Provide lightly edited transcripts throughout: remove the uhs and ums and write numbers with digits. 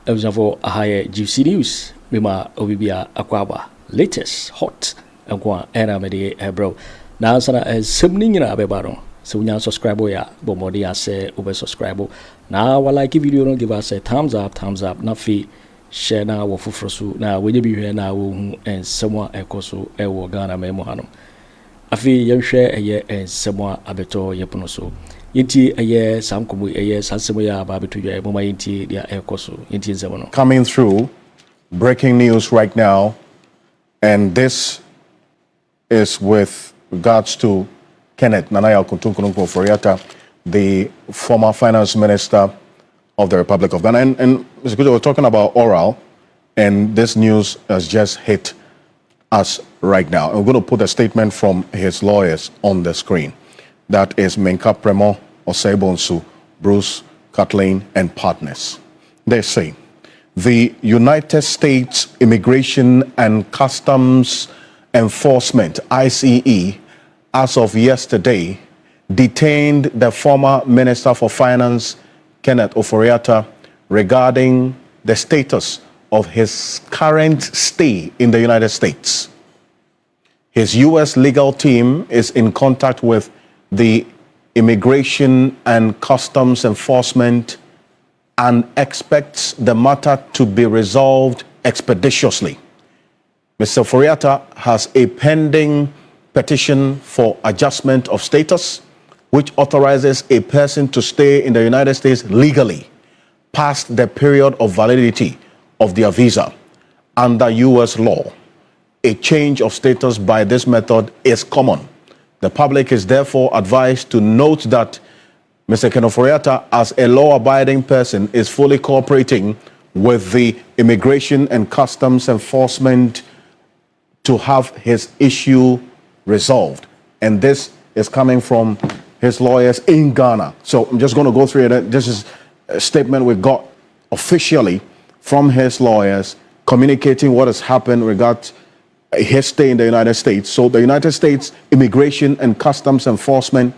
for a higher GC News. Mima Obibia Aquaba. Latest, hot, and Kwa Aremeyaw bro. Now, Sana is something in a bebaro. So, we now subscribe. Ya, Bomodia say, over subscribe. Now, while I give video, don't give us a thumbs up, not fee. Share now, Wofufrosu. Now, we be here now, and someone Ekoso, Ewo Ghana Memohano. I feel you share a year and someone Abeto Yaponoso. Inti a year, some come a year, Sansamoya, Babitu, Moma Inti, their Ekoso, Inti Zemono. Coming through, breaking news right now, and this is with regards to Kenneth Agyapong Ofori Atta, the former finance minister of the Republic of Ghana. And Mr. Kojo, we're talking about oral, and this news has just hit us right now. And we're going to put a statement from his lawyers on the screen. That is Menka Premo, Osebonsu, Bruce, Kathleen, and partners. They say, the United States Immigration and Customs Enforcement, ICE, as of yesterday, detained the former Minister for Finance, Kenneth Ofori Atta, regarding the status of his current stay in the United States. His U.S. legal team is in contact with the Immigration and Customs Enforcement and expects the matter to be resolved expeditiously. Mr. Ofori Atta has a pending petition for adjustment of status, which authorizes a person to stay in the United States legally past the period of validity of their visa. Under U.S. law, a change of status by this method is common. The public is therefore advised to note that Mr. Ken Ofori Atta, as a law-abiding person, is fully cooperating with the Immigration and Customs Enforcement to have his issue resolved. And this is coming from his lawyers in Ghana. So I'm just going to go through it. This is a statement we got officially from his lawyers communicating what has happened regarding his stay in the United States. So the United States Immigration and Customs Enforcement,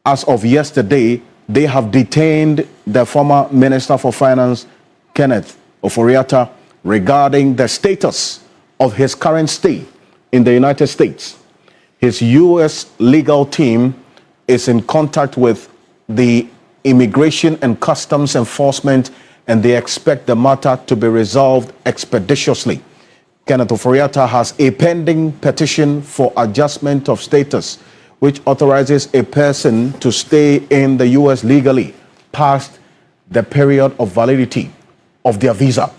as of yesterday, they have detained the former Minister for Finance, Kenneth Ofori Atta, regarding the status of his current stay in the United States. His U.S. legal team is in contact with the Immigration and Customs Enforcement, and they expect the matter to be resolved expeditiously. Kenneth Ofori Atta has a pending petition for adjustment of status, which authorizes a person to stay in the U.S. legally past the period of validity of their visa.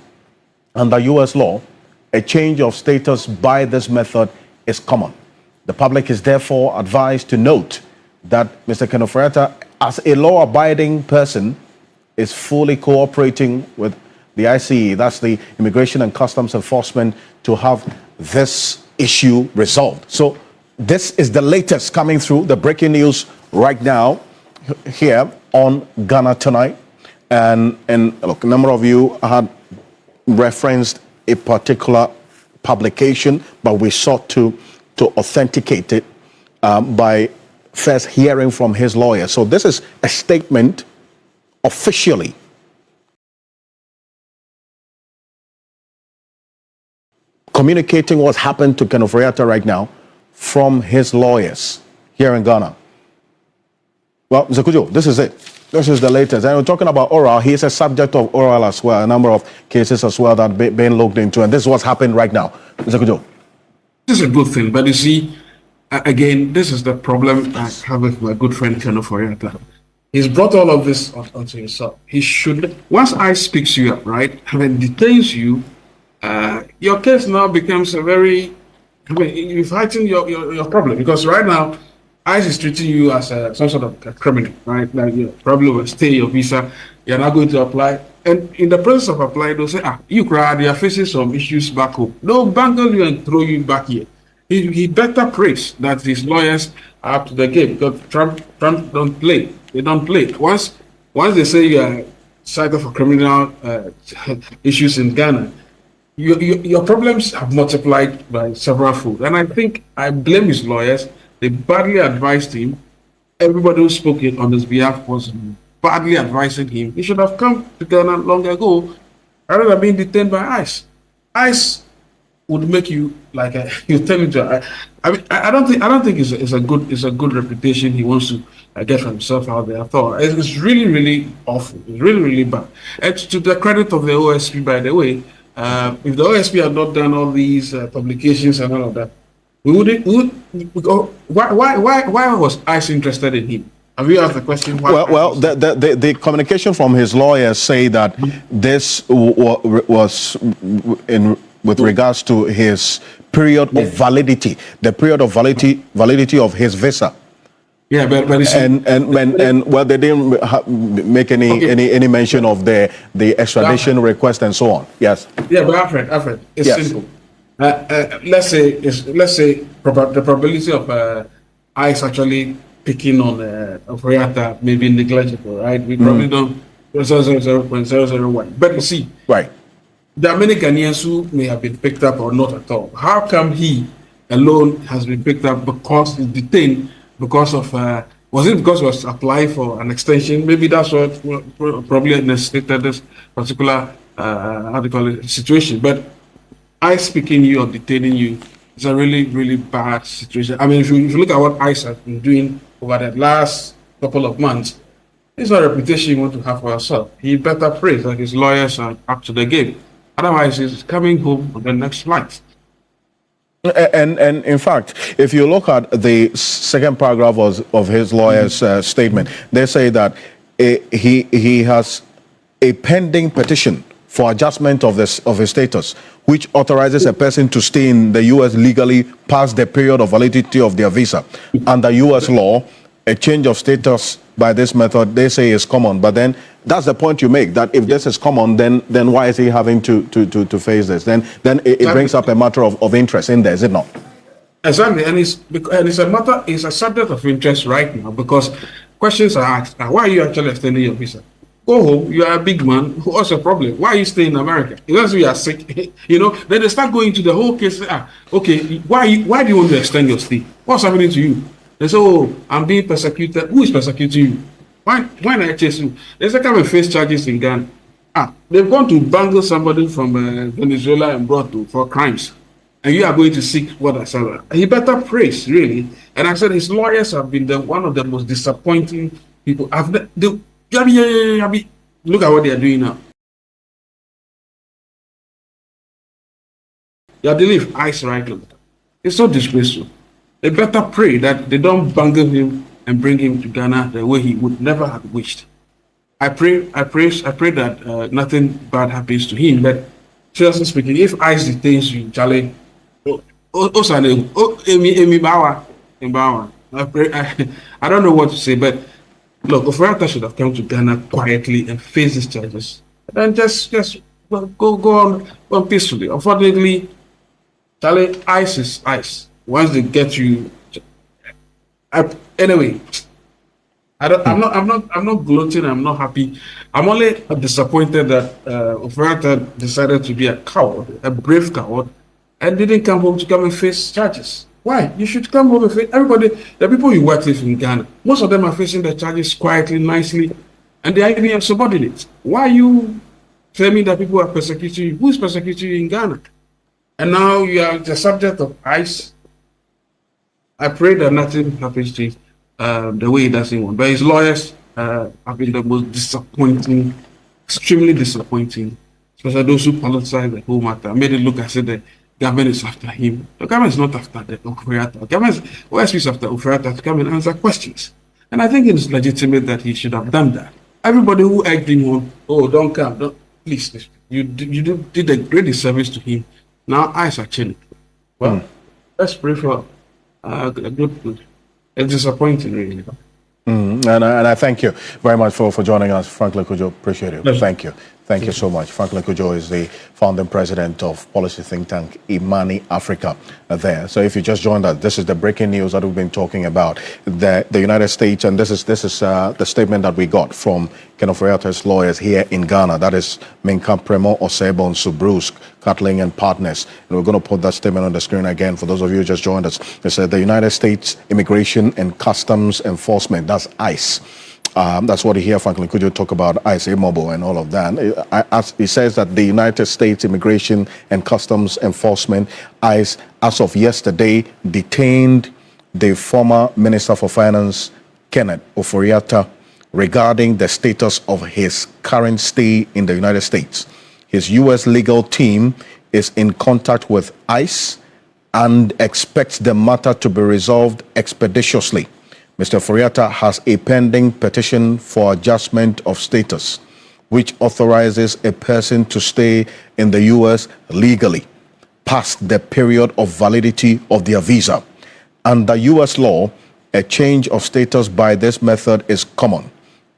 Under U.S. law, a change of status by this method is common. The public is therefore advised to note that Mr. Ken Ofori Atta, as a law-abiding person, is fully cooperating with the ICE, that's the Immigration and Customs Enforcement, to have this issue resolved. So this is the latest coming through, the breaking news right now here on Ghana Tonight. And look, a number of you had referenced a particular publication, but we sought to authenticate it by first hearing from his lawyer. So this is a statement officially communicating what's happened to Ken Ofori Atta right now from his lawyers here in Ghana. Well, Mr. Kojo, this is it. This is the latest. And we're talking about oral. He is a subject of oral as well, a number of cases as well that have been looked into. And this is what's happened right now. Mr. Kojo. This is a good thing. But you see, again, this is the problem I have with my good friend Ken Ofori Atta. He's brought all of this onto himself. He should, once I speak to you, right, and then detains you, your case now becomes a very, you've heightened your problem, because right now, ICE is treating you as some sort of a criminal, right? Like you probably will stay your visa, you're not going to apply. And in the process of applying, they'll say, you are facing some issues back home. They'll bangle you and throw you back here. He better prays that his lawyers are up to the game, because Trump don't play. They don't play. Once they say you are cited for criminal issues in Ghana, your problems have multiplied by several fold. And I think I blame his lawyers. They badly advised him. Everybody who spoke on his behalf was badly advising him. He should have come to Ghana long ago rather than being detained by ICE. ICE would make you like you turn into. I mean, I don't think it's a good reputation he wants to get for himself out there. I thought it's really awful. It's really bad. And to the credit of the OSP, by the way, if the OSP had not done all these publications and all of that, why was ICE interested in him? Have you asked the question? Well, the communication from his lawyers say that this was with regards to his period of validity, the period of validity of his visa. Yeah, but and well, they didn't make any mention of the extradition request and so on. Yes. Yeah, but Alfred, it's simple. Let's say the probability of ICE actually picking on Ofori Atta may be negligible, right? We probably don't 0.001. But you see, right, there are many Ghanaians who may have been picked up or not at all. How come he alone has been picked up because he's detained because of was it because he was applying for an extension? Maybe that's what probably necessitated this particular how do you call it situation. But ICE picking you or detaining you is a really bad situation. I mean, if you look at what ICE has been doing over the last couple of months, it's not a reputation you want to have for yourself. He better pray that his lawyers are up to the game. Otherwise, he's coming home on the next flight. And in fact, if you look at the second paragraph of his lawyer's statement, they say that he has a pending petition for adjustment of his status, which authorizes a person to stay in the U.S. legally past the period of validity of their visa. Under U.S. law, a change of status by this method, they say, is common. But then that's the point you make, that if this is common, then why is he having to face this? Then it brings up a matter of interest in there, is it not? Exactly, and it's a subject of interest right now because questions are asked, why are you actually extending your visa? Go home, you are a big man, what's your problem? Why are you staying in America? Unless you are sick, then they start going to the whole case, okay, why do you want to extend your stay? What's happening to you? They say, oh, I'm being persecuted. Who is persecuting you? Why not I chase you? They say, come and face charges in Ghana. They've gone to bangle somebody from Venezuela and brought to for crimes. And you are going to seek what I said. He better praise, really. And I said his lawyers have been one of the most disappointing people. Look at what they are doing now. They are dealing with ICE right now. It's so disgraceful. They better pray that they don't bungle him and bring him to Ghana the way he would never have wished. I pray that nothing bad happens to him. But seriously speaking, if ICE detains you, Charlie, I don't know what to say, but look, Ofori Atta should have come to Ghana quietly and face his charges, and just go on peacefully. Unfortunately, Charlie, ICE is ICE. Once they get you, anyway, I'm not gloating. I'm not happy. I'm only disappointed that Ofori Atta decided to be a coward, a brave coward, and didn't come home to come and face charges. Why? You should come home and face everybody. The people you work with in Ghana, most of them are facing the charges quietly, nicely, and they are even subordinates. Why are you claiming that people are persecuting you? Who is persecuting you in Ghana? And now you are the subject of ICE. I pray that nothing happens to the way he doesn't want. But his lawyers have been the most disappointing, extremely disappointing, especially those who politicize the whole matter. Made it look as if the government is after him. The government is not after the Ofori Atta. The government is after Ofori Atta to come and answer questions. And I think it's legitimate that he should have done that. Everybody who egged him on, oh, don't come, please. You did a great disservice to him. Now eyes are chilling. Well, let's pray for good. It's disappointing, really. And I thank you very much for joining us, Frank Kojo. Appreciate it. Thank you. Thank you so much. Frank Kojo is the founding president of policy think tank Imani Africa there. So if you just joined us, this is the breaking news that we've been talking about. The United States, and this is the statement that we got from Ken Ofori Atta's lawyers here in Ghana. That is Minka Premo Osebon Subrusk, Catling and Partners. And we're going to put that statement on the screen again for those of you who just joined us. It said the United States Immigration and Customs Enforcement, that's ICE, That's what you hear Franklin Kojo talk about ICE Mobile and all of that. As he says that the United States Immigration and Customs Enforcement, ICE, as of yesterday, detained the former Minister for Finance, Ken Ofori Atta, regarding the status of his current stay in the United States. His U.S. legal team is in contact with ICE and expects the matter to be resolved expeditiously. Mr. Ofori Atta has a pending petition for adjustment of status, which authorizes a person to stay in the U.S. legally past the period of validity of their visa. Under U.S. law, a change of status by this method is common.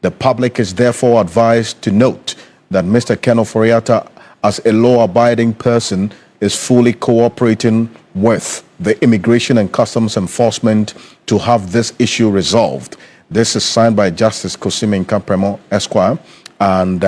The public is therefore advised to note that Mr. Ken Ofori Atta, as a law-abiding person, is fully cooperating with the Immigration and Customs Enforcement to have this issue resolved. This is signed by Justice Kosime Nkampremo Esquire, and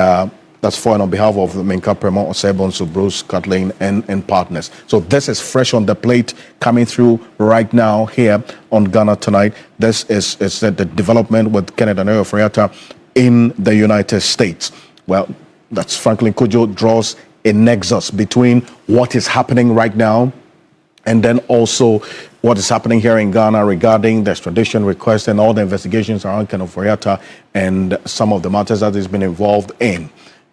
that's for on behalf of the Nkampremo, Osebonso, Bruce, Kathleen, and partners. So this is fresh on the plate, coming through right now here on Ghana Tonight. This is the development with Kennedy Agyapong in the United States. Well, that's Franklin Kojo draws a nexus between what is happening right now and then also what is happening here in Ghana regarding the extradition request and all the investigations around Ken Ofori Atta and some of the matters that he's been involved in.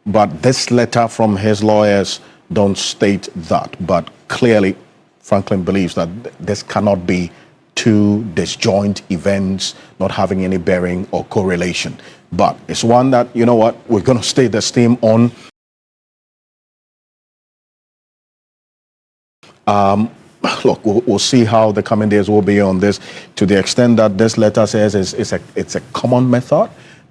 But this letter from his lawyers don't state that. But clearly, Franklin believes that this cannot be two disjoint events not having any bearing or correlation. But it's one that, you know what, we're going to stay the steam on. Look, we'll see how the coming days will be on this, to the extent that this letter says it's a common method.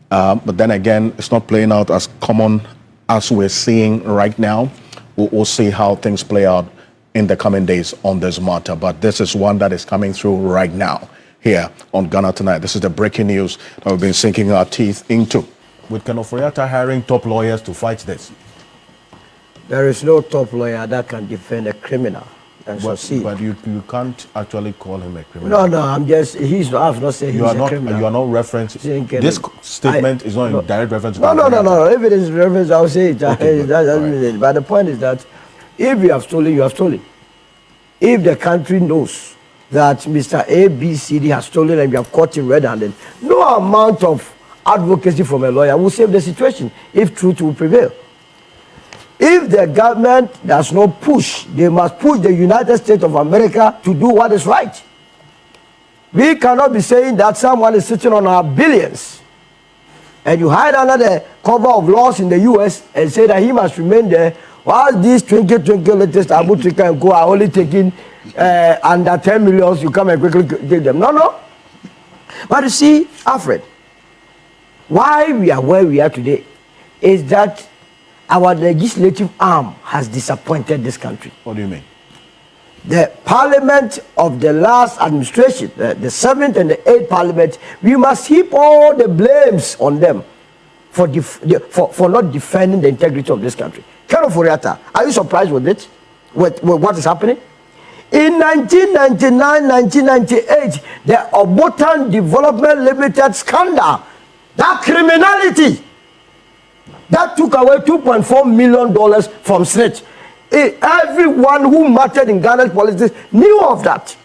But then again, it's not playing out as common as we're seeing right now. We'll see how things play out in the coming days on this matter. But this is one that is coming through right now here on Ghana Tonight. This is the breaking news that we've been sinking our teeth into. With Ken Ofori Atta hiring top lawyers to fight this. There is no top lawyer that can defend a criminal and succeed. But you can't actually call him a criminal. No, I'm just, I've not said he's a criminal. You are not referencing, this statement is not in direct reference to No. If it is reference, I'll say it. Okay, but the point is that if you have stolen, you have stolen. If the country knows that Mr. ABCD has stolen and you have caught him red-handed, no amount of advocacy from a lawyer will save the situation if truth will prevail. If the government does not push, they must push the United States of America to do what is right. We cannot be saying that someone is sitting on our billions and you hide under the cover of laws in the US and say that he must remain there while these twinkle latest Abu Trika and Co are only taking under 10 million, you come and quickly take them. No. But you see, Alfred, why we are where we are today is that our legislative arm has disappointed this country. What do you mean? The parliament of the last administration, the 7th and the 8th parliament, we must heap all the blames on them for not defending the integrity of this country. Ken Ofori Atta, are you surprised with it? With what is happening? In 1999, 1998, the Obotan Development Limited scandal, that criminality, that took away $2.4 million from snitch. Everyone who mattered in Ghana's politics knew of that.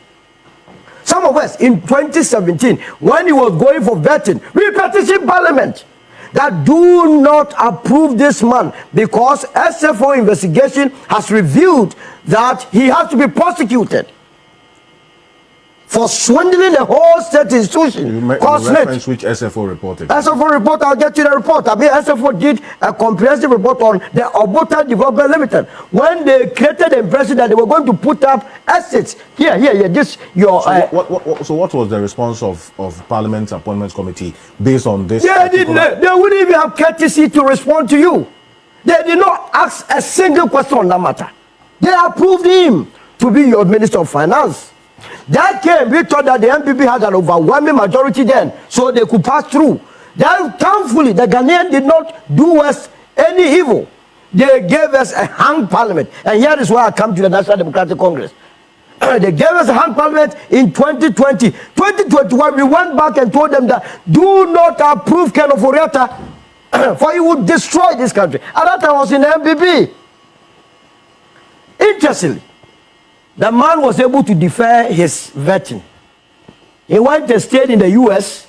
Some of us in 2017, when he was going for vetting, we petitioned Parliament that do not approve this man because SFO investigation has revealed that he has to be prosecuted for swindling the whole state institution. You reference which SFO reported? SFO report, I'll get you the report. I mean, SFO did a comprehensive report on the Obotan Development Limited when they created the impression that they were going to put up assets. Here, this, your... So what was the response of Parliament's Appointments Committee based on this? They wouldn't even have courtesy to respond to you. They did not ask a single question on that matter. They approved him to be your Minister of Finance. That came, we thought that the MPP had an overwhelming majority then, so they could pass through. Then, thankfully, the Ghanaians did not do us any evil. They gave us a hung parliament. And here is why I come to the National Democratic Congress. They gave us a hand parliament in 2020. 2021, we went back and told them that do not approve Ken Ofori Atta, for he would destroy this country. And that time I was in the MPP. Interestingly, the man was able to defer his vetting. He went and stayed in the US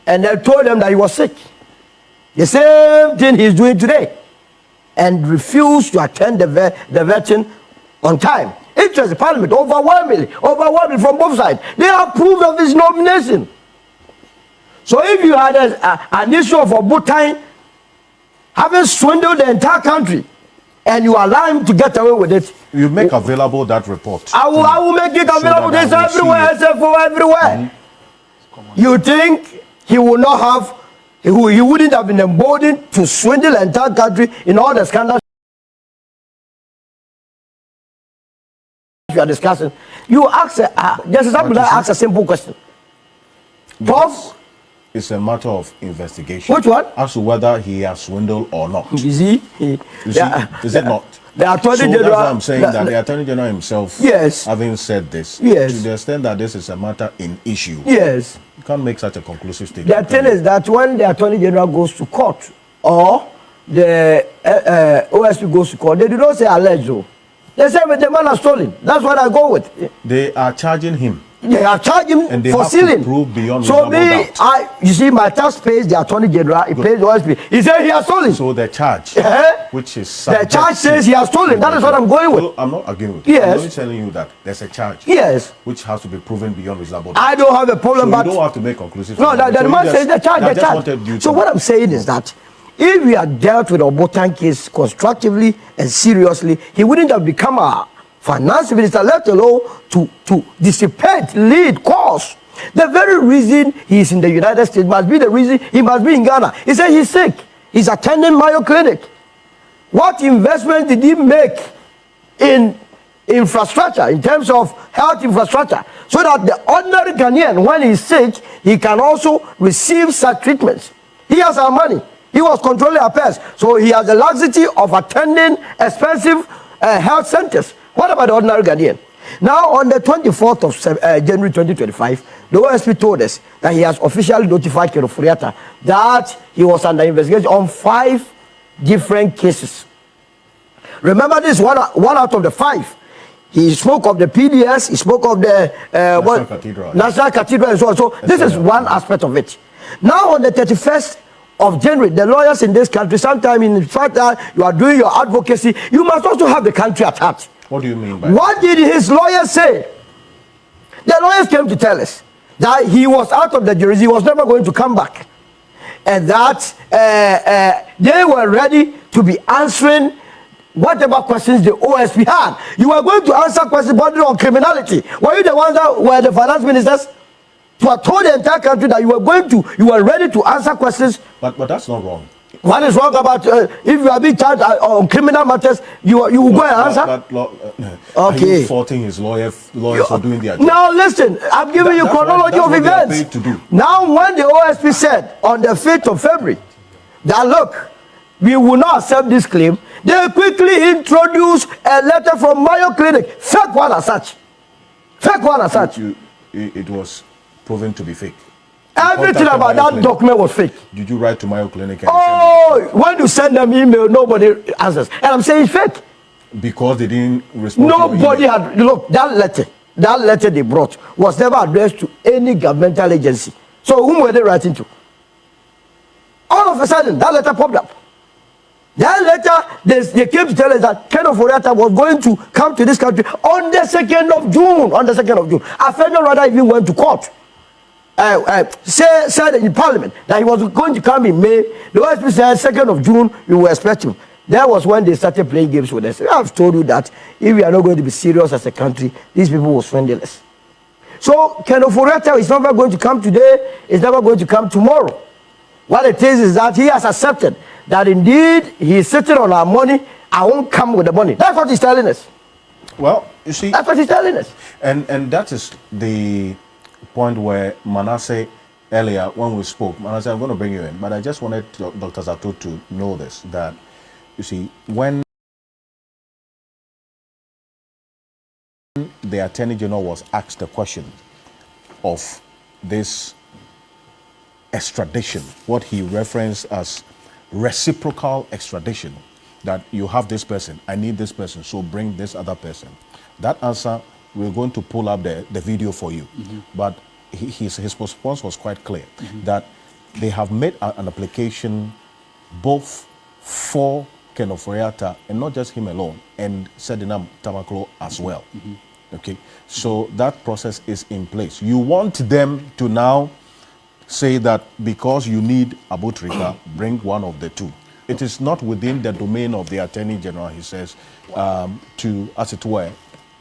and they told him that he was sick. The same thing he's doing today. And refused to attend the vetting on time. Interesting, Parliament, overwhelmingly from both sides. They approved of his nomination. So if you had an issue of Obutai having swindled the entire country, and you allow him to get away with it, you make available that report. I will make it available. It's everywhere, SFO everywhere. You think he will not have, he wouldn't have been emboldened to swindle the entire country in all the scandals we are discussing? You ask, just somebody ask a simple question. Prof, it's a matter of investigation. Which one? As to whether he has swindled or not. You see? Is it not? The Attorney General. That's why I'm saying that the Attorney General himself, yes, having said this, yes, to the extent that this is a matter in issue, yes, you can't make such a conclusive statement. The thing is that when the Attorney General goes to court or the OSP goes to court, they do not say alleged. They say the man has stolen. That's what I go with. They are charging him. They are charging him and they for have stealing. To prove beyond so doubt. You see, my tax pays the Attorney General, he pays the OSP. He said he has stolen. So the charge, which is the charge says he has stolen. That is what I'm going with. So I'm not arguing with you. Yes. I'm only telling you that there's a charge. Yes. Which has to be proven beyond reasonable doubt. I don't have a problem. So but you don't have to make conclusive. No, the man says the charge. So what I'm saying is that if we had dealt with Obotan case constructively and seriously, he wouldn't have become a finance minister, let alone to dissipate, lead, cause. The very reason he is in the United States must be the reason he must be in Ghana. He said he's sick. He's attending Mayo Clinic. What investment did he make in infrastructure, in terms of health infrastructure, so that the ordinary Ghanaian, when he's sick, he can also receive such treatments? He has our money. He was controlling affairs. So he has the luxury of attending expensive health centers. What about the ordinary Ghanaian? Now, on the 24th of January 2025, the OSP told us that he has officially notified Ken Ofori Atta that he was under investigation on 5 different cases. Remember, this one out of the 5. He spoke of the PDS, he spoke of the National Cathedral and so on. So this is one aspect of it. Now, on the 31st of January, the lawyers in this country, sometime in fact that you are doing your advocacy, you must also have the country at heart. What do you mean by what did his lawyers say? The lawyers came to tell us that he was out of the jurisdiction, he was never going to come back, and that they were ready to be answering whatever questions the OSP had. You were going to answer questions bordering on criminality. Were you the ones that were the finance ministers? To have told the entire country that you were ready to answer questions. But that's not wrong. What is wrong about if you are being charged on criminal matters, you will go and answer? Okay. Are you faulting his lawyers for doing their job? Now listen, I'm giving you chronology of events. Now, when the OSP said on the 5th of February that look, we will not accept this claim, they quickly introduced a letter from Mayo Clinic, fake one as such. Fake one as such. It was proven to be fake. Everything about that document was fake. Did you write to Mayo Clinic? And when you send them email, nobody answers. And I'm saying it's fake. Because they didn't respond. Nobody had, look, that letter they brought was never addressed to any governmental agency. So whom were they writing to? All of a sudden, that letter popped up. That letter, they came to tell us that Ken Ofori Atta was going to come to this country on the 2nd of June. On the 2nd of June. A federal rather even went to court. Said in Parliament that he was going to come in May. The OSP said 2nd of June, we will expect him. That was when they started playing games with us. I've told you that if we are not going to be serious as a country, these people will swindle us. So Ken Ofori Atta is never going to come today, it's never going to come tomorrow. What it is that he has accepted that indeed he is sitting on our money. I won't come with the money. That's what he's telling us. Well, you see, that's what he's telling us. And that is the point where Manasseh earlier when we spoke, Manasseh, I'm going to bring you in, but I just wanted Dr. Zato to know this, that you see, when the Attorney General was asked the question of this extradition, what he referenced as reciprocal extradition, that you have this person, I need this person, so bring this other person. That answer, we're going to pull up the video for you. But his response was quite clear, that they have made an application both for Ken Ofori Atta, and not just him alone, and Sedinam Tamaklo as well. Okay, so that process is in place. You want them to now say that because you need Abutrika, bring one of the two. It is not within the domain of the Attorney General, he says, to, as it were,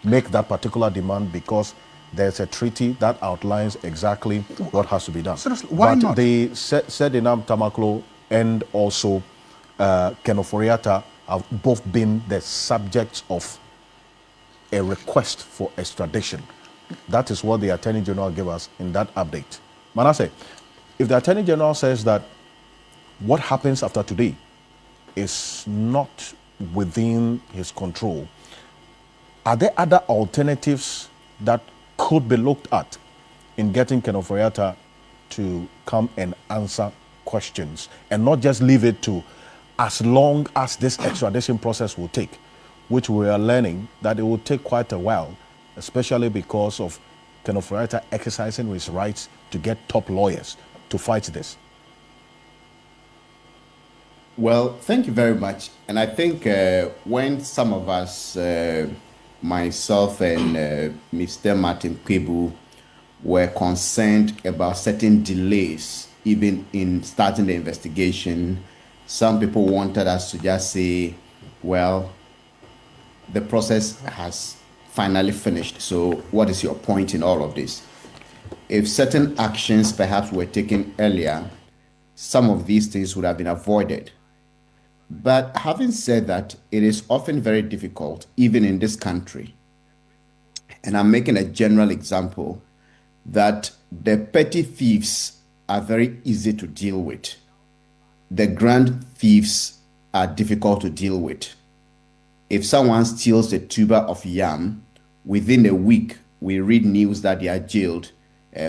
make that particular demand, because there's a treaty that outlines exactly what has to be done. Why but not? They Sedinam Tamaklo and also Ken Ofori Atta have both been the subjects of a request for extradition. That is what the Attorney General gave us in that update. Manasseh, if the Attorney General says that what happens after today is not within his control, are there other alternatives that could be looked at in getting Ken Ofori Atta to come and answer questions, and not just leave it to as long as this extradition process will take, which we are learning that it will take quite a while, especially because of Ken Ofori Atta exercising his rights to get top lawyers to fight this? Well, thank you very much. And I think when some of us, myself and Mr. Martin Kwebu, were concerned about certain delays, even in starting the investigation, some people wanted us to just say, well, the process has finally finished. So what is your point in all of this? If certain actions perhaps were taken earlier, some of these things would have been avoided. But having said that, it is often very difficult, even in this country. And I'm making a general example that the petty thieves are very easy to deal with. The grand thieves are difficult to deal with. If someone steals a tuber of yam, within a week, we read news that they are jailed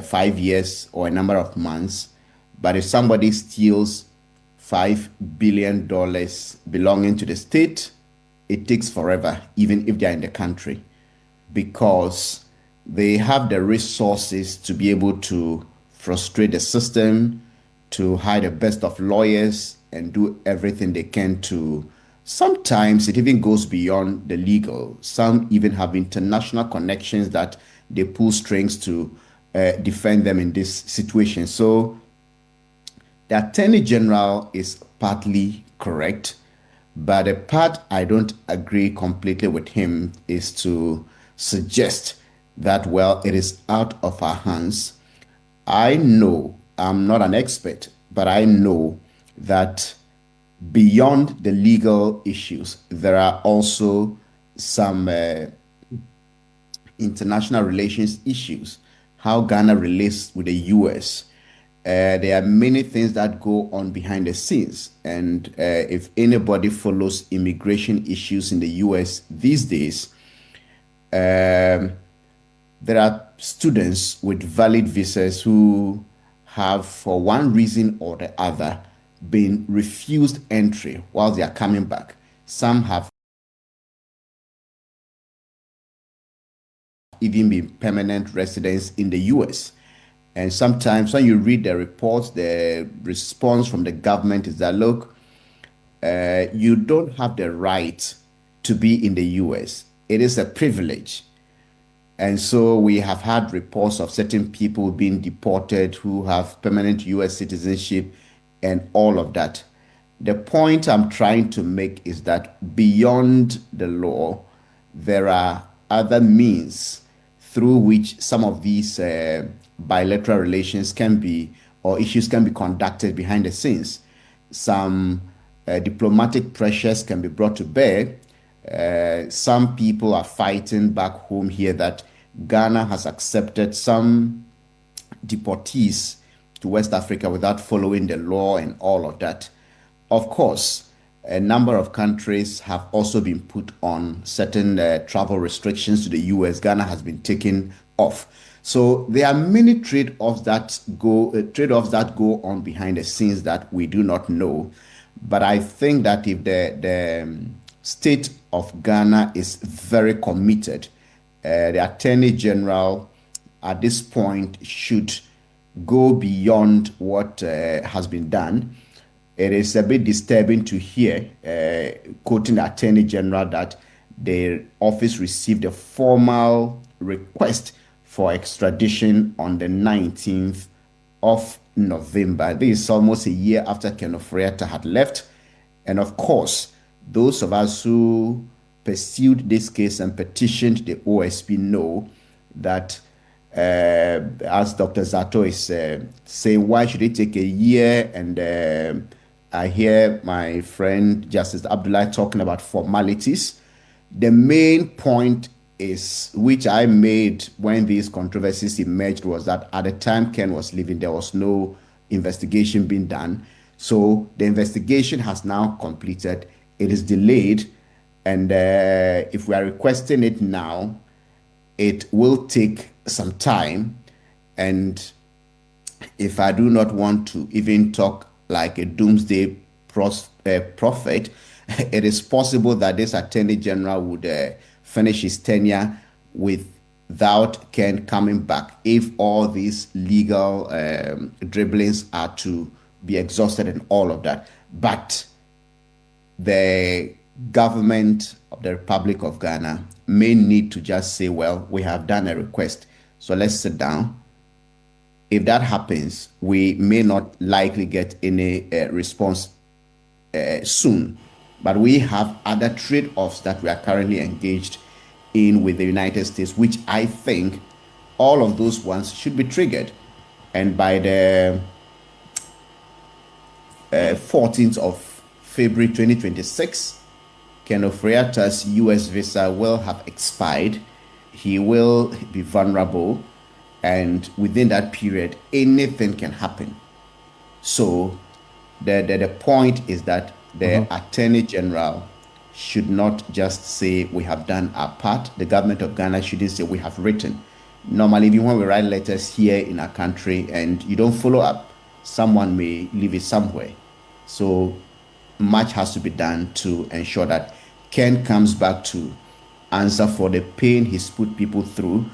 5 years or a number of months. But if somebody steals $5 billion belonging to the state, it takes forever, even if they are in the country, because they have the resources to be able to frustrate the system, to hire the best of lawyers, and do everything they can to. Sometimes it even goes beyond the legal. Some even have international connections that they pull strings to defend them in this situation. So the Attorney General is partly correct, but the part I don't agree completely with him is to suggest that, well, it is out of our hands. I know, I'm not an expert, but I know that beyond the legal issues, there are also some international relations issues, how Ghana relates with the US. There are many things that go on behind the scenes. And if anybody follows immigration issues in the US these days, there are students with valid visas who have, for one reason or the other, been refused entry while they are coming back. Some have even been permanent residents in the US. And sometimes when you read the reports, the response from the government is that, look, you don't have the right to be in the US. It is a privilege. And so we have had reports of certain people being deported who have permanent US citizenship and all of that. The point I'm trying to make is that beyond the law, there are other means through which some of these bilateral relations can be, or issues can be conducted behind the scenes. Some diplomatic pressures can be brought to bear. Some people are fighting back home here that Ghana has accepted some deportees to West Africa without following the law and all of that. Of course, a number of countries have also been put on certain travel restrictions to the US. Ghana has been taken off. So there are many trade-offs that go on behind the scenes that we do not know. But I think that if the state of Ghana is very committed, the Attorney General at this point should go beyond what has been done. It is a bit disturbing to hear, quoting the Attorney General, that the office received a formal request for extradition on the 19th of November. This is almost a year after Ken Ofori Atta had left. And of course, those of us who pursued this case and petitioned the OSP know that, as Dr. Zato is saying, why should it take a year? And I hear my friend Justice Abdullah talking about formalities. The main point is, which I made when these controversies emerged, was that at the time Ken was leaving, there was no investigation being done. So the investigation has now completed. It is delayed. And if we are requesting it now, it will take some time. And if I do not want to even talk like a doomsday prophet, it is possible that this Attorney General would finish his tenure without Ken coming back if all these legal dribblings are to be exhausted and all of that. But the government of the Republic of Ghana may need to just say, well, we have done a request, so let's sit down. If that happens, we may not likely get any response soon. But we have other trade-offs that we are currently engaged in with the United States, which I think all of those ones should be triggered. And by the 14th of February 2026, Ken Ofori Atta's US visa will have expired. He will be vulnerable. And within that period, anything can happen. So the point is that the Attorney General should not just say we have done our part. The government of Ghana shouldn't say we have written. Normally, even when we write letters here in our country and you don't follow up, someone may leave it somewhere. So much has to be done to ensure that Ken comes back to answer for the pain he's put people through.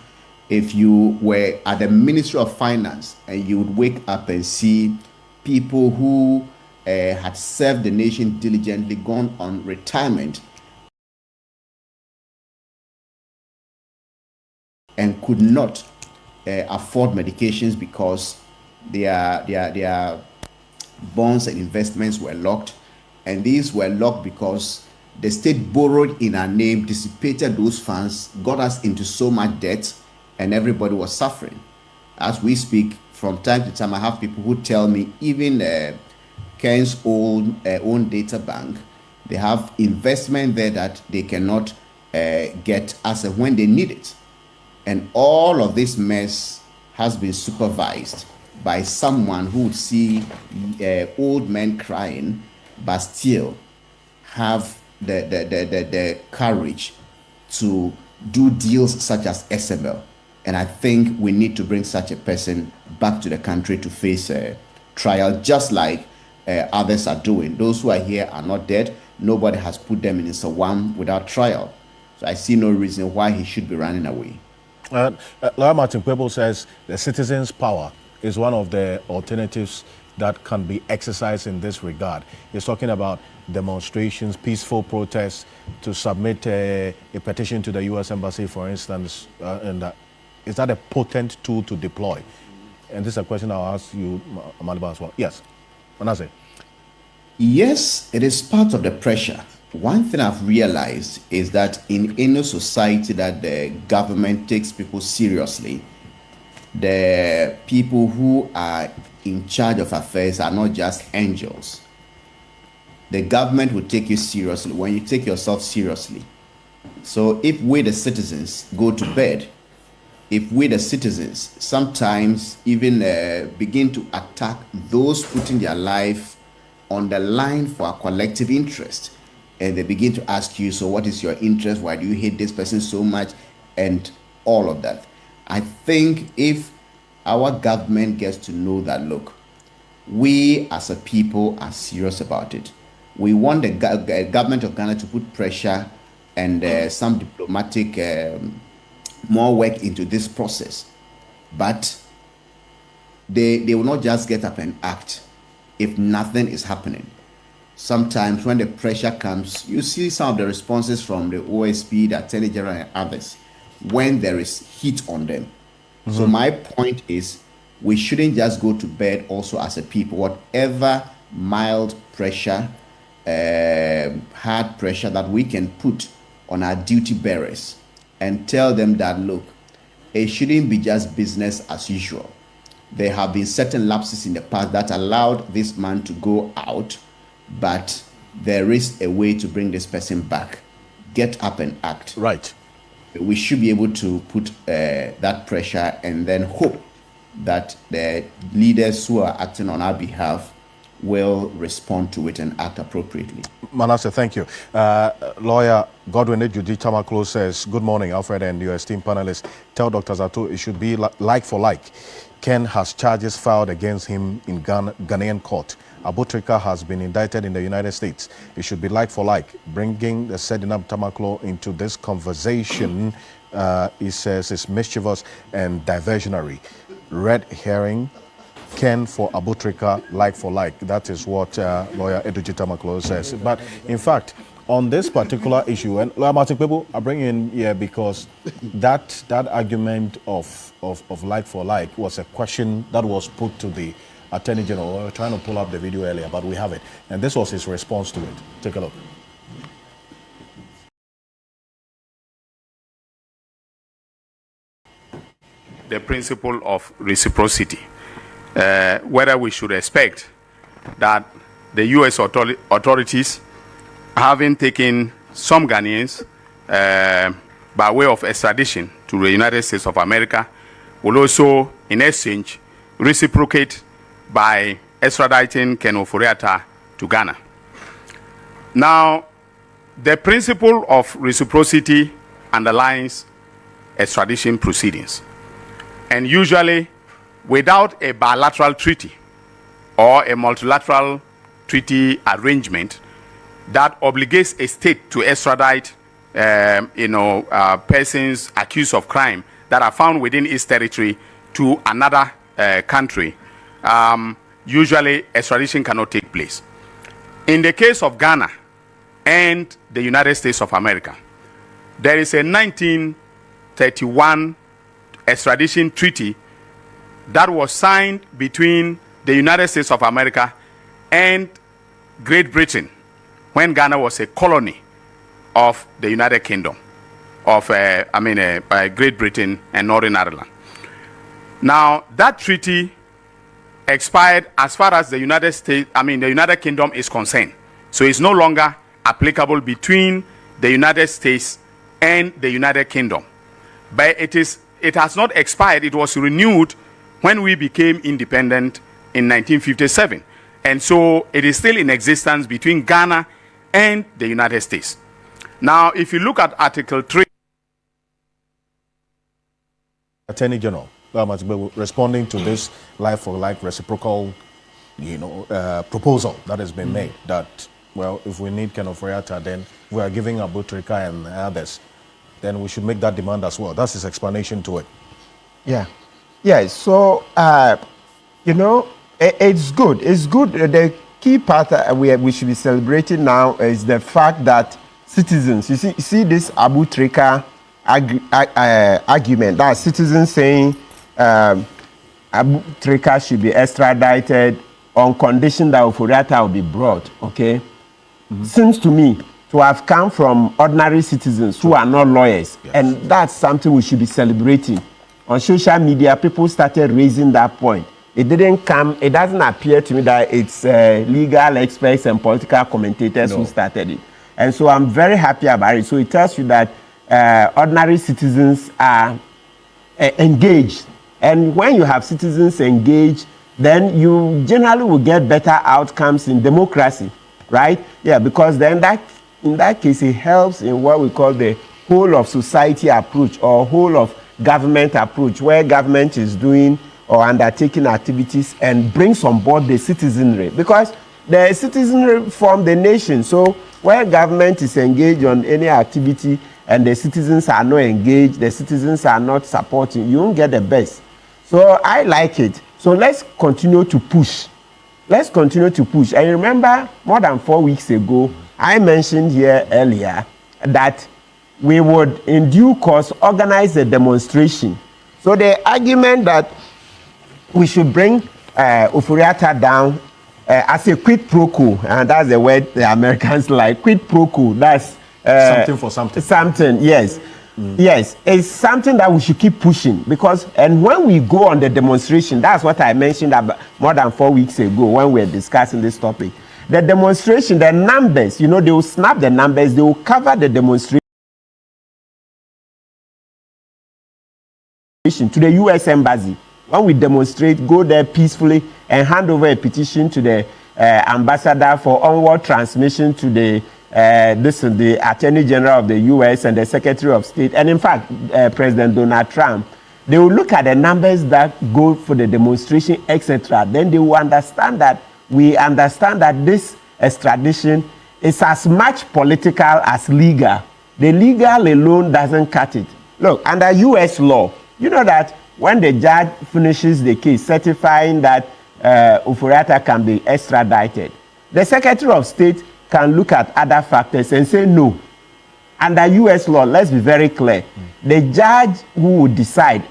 If you were at the Ministry of Finance and you would wake up and see people who had served the nation diligently, gone on retirement, and could not afford medications because their bonds and investments were locked, and these were locked because the state borrowed in our name, dissipated those funds, got us into so much debt, and everybody was suffering. As we speak, from time to time, I have people who tell me even Ken's own data bank, they have investment there that they cannot get as when they need it. And all of this mess has been supervised by someone who would see old men crying, but still have the courage to do deals such as SML. And I think we need to bring such a person back to the country to face a trial, just like others are doing. Those who are here are not dead. Nobody has put them in Sawam without trial. So I see no reason why he should be running away. Lawyer Martin Kweku says the citizens' power is one of the alternatives that can be exercised in this regard. He's talking about demonstrations, peaceful protests, to submit a petition to the U.S. Embassy, for instance, and is that a potent tool to deploy? And this is a question I'll ask you, Mahamadu, as well. Yes, Manasseh. Yes, it is part of the pressure. One thing I've realized is that in any society that the government takes people seriously, the people who are in charge of affairs are not just angels. The government will take you seriously when you take yourself seriously. So if we, the citizens, go to bed, if we, the citizens, sometimes even begin to attack those putting their life on the line for a collective interest. And they begin to ask you, so what is your interest? Why do you hate this person so much? And all of that. I think if our government gets to know that, look, we as a people are serious about it. We want the government of Ghana to put pressure and some diplomatic more work into this process. But they will not just get up and act if nothing is happening. Sometimes when the pressure comes, you see some of the responses from the OSP, the Attorney General and others, when there is heat on them. So my point is, we shouldn't just go to bed also as a people. Whatever mild pressure, hard pressure that we can put on our duty bearers and tell them that, look, it shouldn't be just business as usual. There have been certain lapses in the past that allowed this man to go out, but there is a way to bring this person back. Get up and act. Right. We should be able to put that pressure and then hope that the leaders who are acting on our behalf will respond to it and act appropriately. Manasseh, thank you. Lawyer Godwin Ejudi Tamaklo says, good morning, Alfred and your esteemed panelists. Tell Dr. Zato it should be like for like. Ken has charges filed against him in Ghanaian court. Abutrika has been indicted in the United States. It should be like for like. Bringing the Sedinab Tamaklo into this conversation, he says, is mischievous and diversionary. Red herring, Ken for Abutrika, like for like. That is what lawyer Eduji Tamaklo says. But in fact, on this particular issue, and Lawyer Martin Kweku, I bring in here because that argument of like for like was a question that was put to the Attorney General. We were trying to pull up the video earlier, but we have it. And this was his response to it. Take a look. The principle of reciprocity, whether we should expect that the U.S. authorities, having taken some Ghanaians by way of extradition to the United States of America, will also, in exchange, reciprocate by extraditing Ken Ofori Atta to Ghana. Now, the principle of reciprocity underlines extradition proceedings. And usually, without a bilateral treaty or a multilateral treaty arrangement that obligates a state to extradite, persons accused of crime that are found within its territory to another country, usually extradition cannot take place. In the case of Ghana and the United States of America, there is a 1931 extradition treaty that was signed between the United States of America and Great Britain when Ghana was a colony of the United Kingdom of Great Britain and Northern Ireland. Now that treaty expired as far as the United Kingdom is concerned. So it's no longer applicable between the United States and the United Kingdom. But it has not expired. It was renewed when we became independent in 1957. And so it is still in existence between Ghana and the United States. Now, if you look at Article 3. Attorney General, responding to this like-for-like reciprocal, proposal that has been made that, well, if we need Ken Ofori Atta, then we are giving Abutrika and others, then we should make that demand as well. That's his explanation to it. Yeah. So, it's good. It's good. The key part we should be celebrating now is the fact that citizens, you see this Abutrika argument, that citizens saying Abutrika should be extradited on condition that Ofori Atta will be brought, okay? Seems to me to have come from ordinary citizens who are not lawyers. Yes. And that's something we should be celebrating. On social media, people started raising that point. It doesn't appear to me that it's legal experts and political commentators who started it. And so I'm very happy about it. So it tells you that ordinary citizens are engaged. And when you have citizens engaged, then you generally will get better outcomes in democracy, right? Yeah, because then in that case, it helps in what we call the whole of society approach or whole of government approach, where government is doing or undertaking activities and brings on board the citizenry, because the citizenry form the nation. So where government is engaged on any activity and the citizens are not engaged, the citizens are not supporting, you won't get the best. So I like it. So let's continue to push. Let's continue to push. I remember more than 4 weeks ago, I mentioned here earlier that we would in due course organize a demonstration. So the argument that we should bring Ofori Atta down as a quid pro quo, and that's the word the Americans like, quid pro quo, that's something for something. Something, yes. Yes, it's something that we should keep pushing, because, and when we go on the demonstration, that's what I mentioned about more than 4 weeks ago when we were discussing this topic. The demonstration, the numbers, you know, they will snap the numbers, they will cover the demonstration to the U.S. Embassy. When we demonstrate, go there peacefully and hand over a petition to the ambassador for onward transmission to the the Attorney General of the U.S. and the Secretary of State, and in fact, President Donald Trump. They will look at the numbers that go for the demonstration, etc. Then they will understand that we understand that this extradition is as much political as legal. The legal alone doesn't cut it. Look, under U.S. law, you know that when the judge finishes the case certifying that Ofori Atta can be extradited, the Secretary of State can look at other factors and say no. Under U.S. law, let's be very clear. The judge who will decide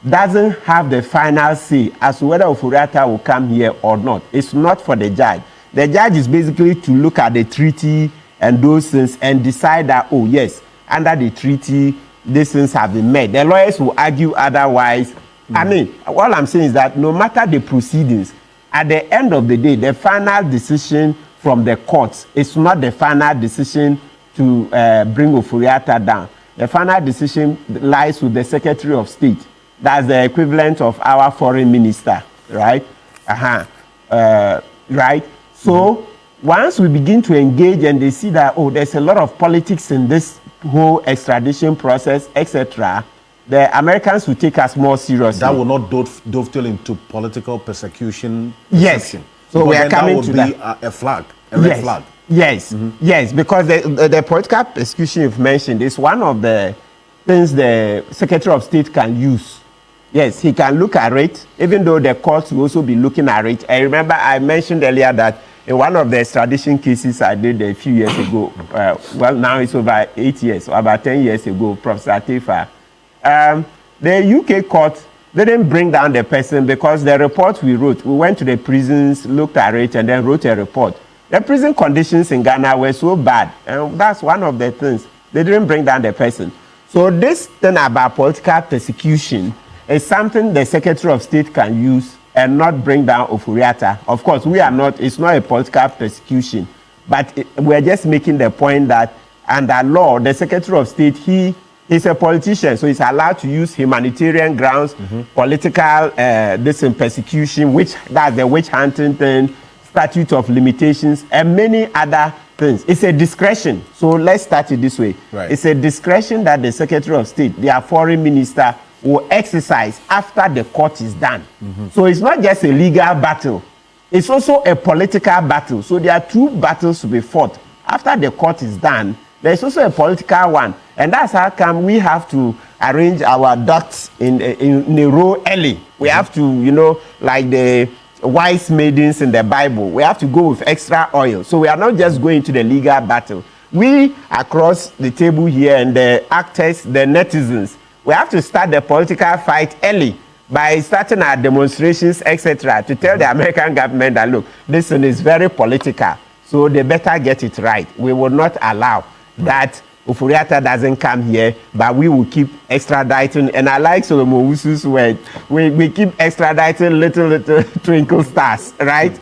doesn't have the final say as to whether Ofori Atta will come here or not. It's not for the judge. The judge is basically to look at the treaty and those things and decide that, oh yes, under the treaty, these things have been met. The lawyers will argue otherwise. I mean, all I'm saying is that no matter the proceedings, at the end of the day, the final decision from the courts, it's not the final decision to bring Ofori Atta down. The final decision lies with the Secretary of State. That's the equivalent of our foreign minister, right? Right? So once we begin to engage and they see that, oh, there's a lot of politics in this whole extradition process, etc., the Americans will take us more seriously. That will not dovetail into political persecution. Yes. So we are coming to that. That would be a flag, a red flag. Yes, yes, because the political persecution you've mentioned is one of the things the Secretary of State can use. Yes, he can look at it, even though the courts will also be looking at it. I remember I mentioned earlier that in one of the extradition cases I did a few years ago, well, now it's over 8 years, or about 10 years ago, Professor Atifa, the UK court didn't bring down the person because the report we wrote, we went to the prisons, looked at it, and then wrote a report. The prison conditions in Ghana were so bad, and that's one of the things. They didn't bring down the person. So this thing about political persecution is something the Secretary of State can use and not bring down Ofori Atta. Of course, we are not, it's not a political persecution, but we're just making the point that under law, the Secretary of State, he is a politician, so he's allowed to use humanitarian grounds, political persecution, that's the witch hunting thing, statute of limitations, and many other things. It's a discretion. So let's start it this way. Right. It's a discretion that the Secretary of State, their foreign minister, will exercise after the court is done. So it's not just a legal battle. It's also a political battle. So there are two battles to be fought. After the court is done, there's also a political one. And that's how come we have to arrange our ducks in a row early. We have to, you know, like the wise maidens in the Bible, we have to go with extra oil. So we are not just going to the legal battle. We, across the table here, and the actors, the netizens, we have to start the political fight early by starting our demonstrations, etc., to tell the American government that, look, this one is very political, so they better get it right. We will not allow that Ofori Atta doesn't come here, but we will keep extraditing. And I like Solomon Owusu's word. We keep extraditing little twinkle stars, right?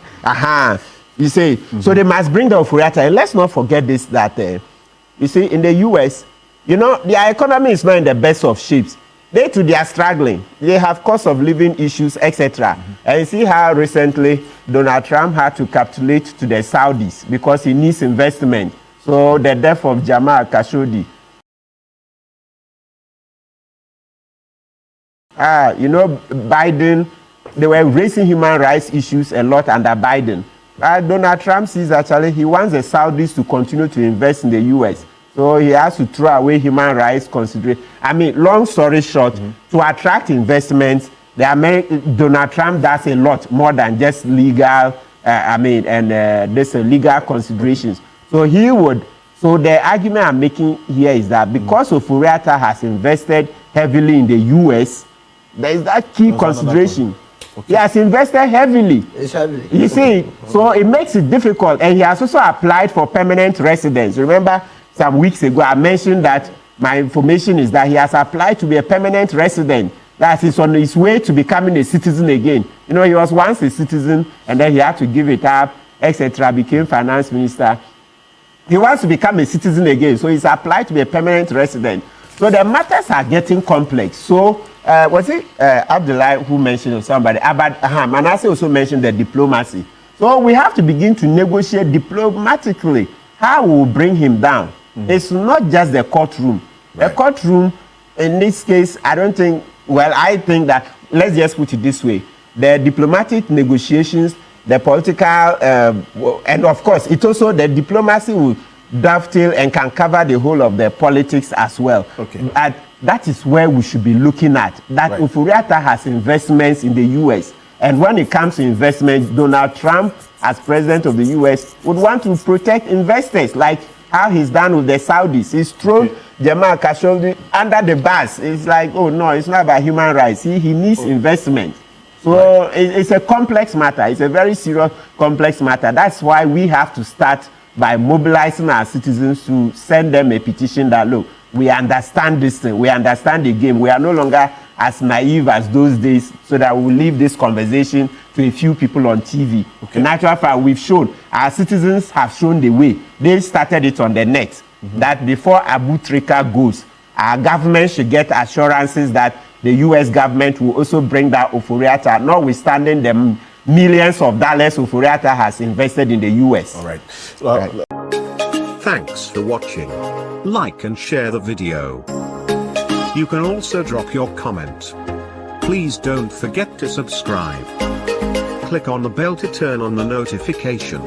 You see, so they must bring the Ofori Atta. And let's not forget this, that, you see, in the U.S., you know, their economy is not in the best of shapes. they too, they are struggling. They have cost of living issues, etc. And you see how recently Donald Trump had to capitulate to the Saudis because he needs investment. So the death of Jamal Khashoggi. You know, Biden, they were raising human rights issues a lot under Biden. Donald Trump sees actually he wants the Saudis to continue to invest in the U.S. So he has to throw away human rights consideration. I mean, long story short, to attract investments, Donald Trump does a lot more than just legal, there's legal considerations. So he would, so the argument I'm making here is that because Ofori Atta has invested heavily in the U.S., there is that key consideration. Okay. He has invested heavily. It's heavily. You see, so it makes it difficult. And he has also applied for permanent residence. Remember, some weeks ago, I mentioned that my information is that he has applied to be a permanent resident. That he's on his way to becoming a citizen again. You know, he was once a citizen, and then he had to give it up, etc., became finance minister. He wants to become a citizen again, so he's applied to be a permanent resident. So the matters are getting complex. So, was it Abdullah who mentioned, or somebody? Manasseh also mentioned the diplomacy. So we have to begin to negotiate diplomatically how we will bring him down. It's not just the courtroom. Right. The courtroom, in this case, I don't think, well, I think that, let's just put it this way, the diplomatic negotiations, the political, and of course, it also, the diplomacy will dovetail and can cover the whole of the politics as well. Okay. And that is where we should be looking at. That right. Ofori Atta has investments in the U.S. And when it comes to investment, Donald Trump, as president of the U.S., would want to protect investors, like how he's done with the Saudis. He's thrown Jamal Khashoggi under the bus. It's like, oh no, it's not about human rights. He needs investment. So it's a complex matter. It's a very serious, complex matter. That's why we have to start by mobilizing our citizens to send them a petition that, look, we understand this thing, we understand the game, we are no longer as naive as those days, so that we will leave this conversation to a few people on TV. Okay. In actual fact, we've shown, our citizens have shown the way. They started it on the net, that before Abu Trika goes, our government should get assurances that the U.S. government will also bring that Ofori Atta, notwithstanding the millions of dollars Ofori Atta has invested in the U.S. All right. Well, thanks for watching. Like and share the video. You can also drop your comment. Please don't forget to subscribe. Click on the bell to turn on the notification.